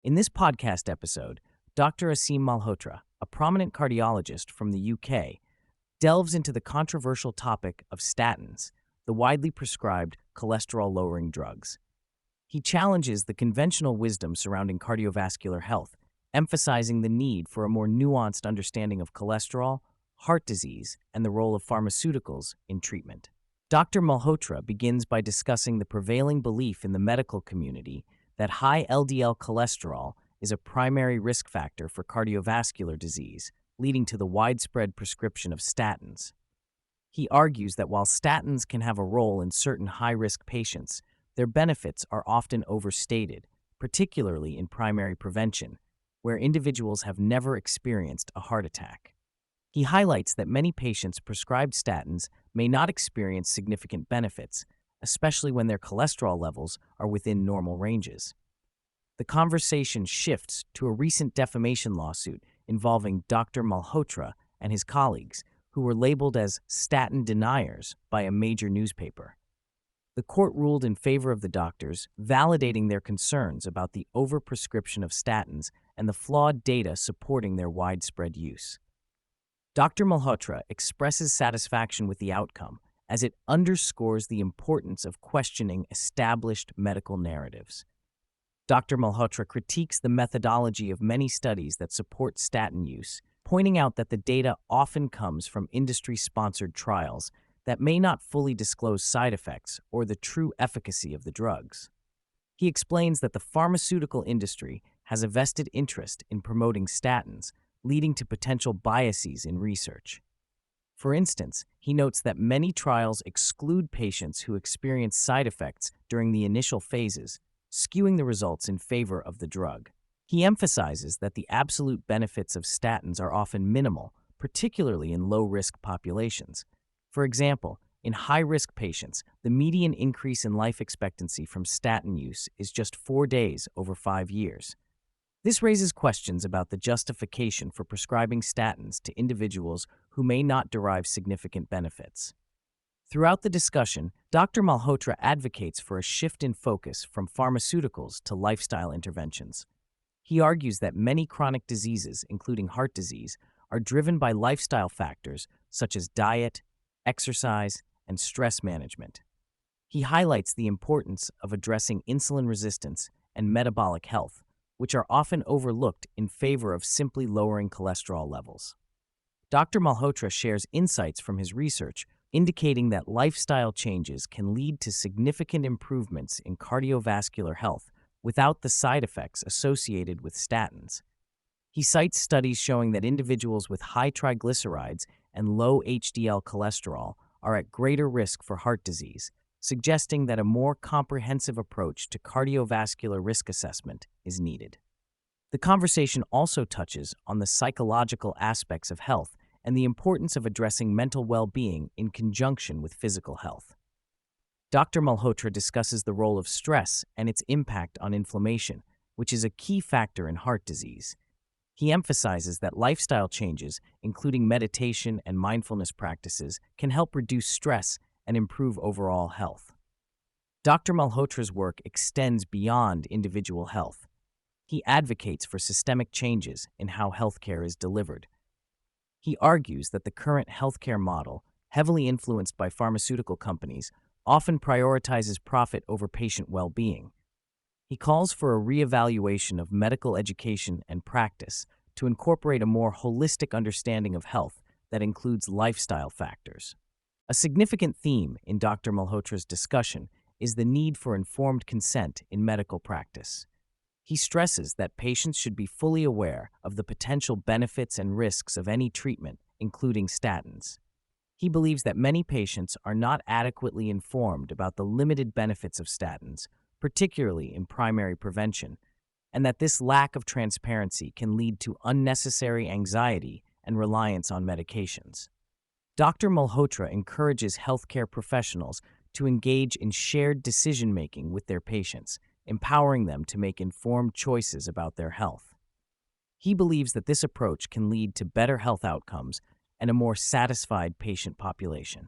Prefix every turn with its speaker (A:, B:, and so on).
A: In this podcast episode, Dr. Aseem Malhotra, a prominent cardiologist from the UK, delves into the controversial topic of statins, the widely prescribed cholesterol-lowering drugs. He challenges the conventional wisdom surrounding cardiovascular health, emphasizing the need for a more nuanced understanding of cholesterol, heart disease, and the role of pharmaceuticals in treatment. Dr. Malhotra begins by discussing the prevailing belief in the medical community that high LDL cholesterol is a primary risk factor for cardiovascular disease, leading to the widespread prescription of statins. He argues that while statins can have a role in certain high-risk patients, their benefits are often overstated, particularly in primary prevention, where individuals have never experienced a heart attack. He highlights that many patients prescribed statins may not experience significant benefits, especially when their cholesterol levels are within normal ranges. The conversation shifts to a recent defamation lawsuit involving Dr. Malhotra and his colleagues, who were labeled as statin deniers by a major newspaper. The court ruled in favor of the doctors, validating their concerns about the overprescription of statins and the flawed data supporting their widespread use. Dr. Malhotra expresses satisfaction with the outcome, as it underscores the importance of questioning established medical narratives. Dr. Malhotra critiques the methodology of many studies that support statin use, pointing out that the data often comes from industry-sponsored trials that may not fully disclose side effects or the true efficacy of the drugs. He explains that the pharmaceutical industry has a vested interest in promoting statins, leading to potential biases in research. For instance, he notes that many trials exclude patients who experience side effects during the initial phases, skewing the results in favor of the drug. He emphasizes that the absolute benefits of statins are often minimal, particularly in low-risk populations. For example, in high-risk patients, the median increase in life expectancy from statin use is just 4 days over 5 years. This raises questions about the justification for prescribing statins to individuals who may not derive significant benefits. Throughout the discussion, Dr. Malhotra advocates for a shift in focus from pharmaceuticals to lifestyle interventions. He argues that many chronic diseases, including heart disease, are driven by lifestyle factors such as diet, exercise, and stress management. He highlights the importance of addressing insulin resistance and metabolic health, which are often overlooked in favor of simply lowering cholesterol levels. Dr. Malhotra shares insights from his research, indicating that lifestyle changes can lead to significant improvements in cardiovascular health without the side effects associated with statins. He cites studies showing that individuals with high triglycerides and low HDL cholesterol are at greater risk for heart disease, suggesting that a more comprehensive approach to cardiovascular risk assessment is needed. The conversation also touches on the psychological aspects of health and the importance of addressing mental well-being in conjunction with physical health. Dr. Malhotra discusses the role of stress and its impact on inflammation, which is a key factor in heart disease. He emphasizes that lifestyle changes, including meditation and mindfulness practices, can help reduce stress and improve overall health. Dr. Malhotra's work extends beyond individual health. He advocates for systemic changes in how healthcare is delivered. He argues that the current healthcare model, heavily influenced by pharmaceutical companies, often prioritizes profit over patient well-being. He calls for a reevaluation of medical education and practice to incorporate a more holistic understanding of health that includes lifestyle factors. A significant theme in Dr. Malhotra's discussion is the need for informed consent in medical practice. He stresses that patients should be fully aware of the potential benefits and risks of any treatment, including statins. He believes that many patients are not adequately informed about the limited benefits of statins, particularly in primary prevention, and that this lack of transparency can lead to unnecessary anxiety and reliance on medications. Dr. Malhotra encourages healthcare professionals to engage in shared decision-making with their patients, empowering them to make informed choices about their health. He believes that this approach can lead to better health outcomes and a more satisfied patient population.